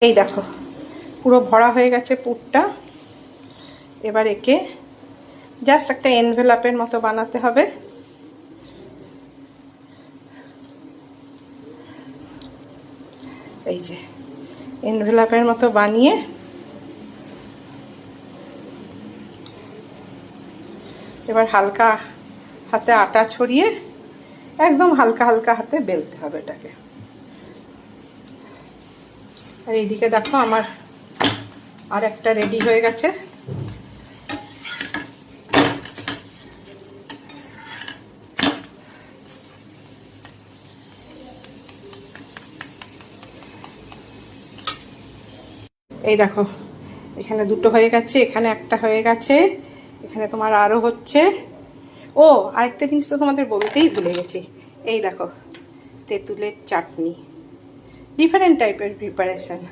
এই দেখো পুরো ভরা হয়ে গেছে পুরটা। এবার একে জাস্ট একটা এনভেলাপের মতো বানাতে হবে। এই যে এনভেলাপের মতো বানিয়ে এবার হালকা হাতে আটা ছড়িয়ে একদম হালকা হালকা হাতে বেলতে হবে এটাকে। আর এইদিকে দেখো আমার আর একটা রেডি হয়ে গেছে। এই দেখো এখানে দুটো হয়ে গেছে, এখানে একটা হয়ে গেছে, এখানে তোমার আরও হচ্ছে। ও আরেকটা জিনিস তো তোমাদের বলতেই ভুলে গেছি, এই দেখো তেঁতুলের চাটনি, ডিফারেন্ট টাইপের প্রিপারেশন।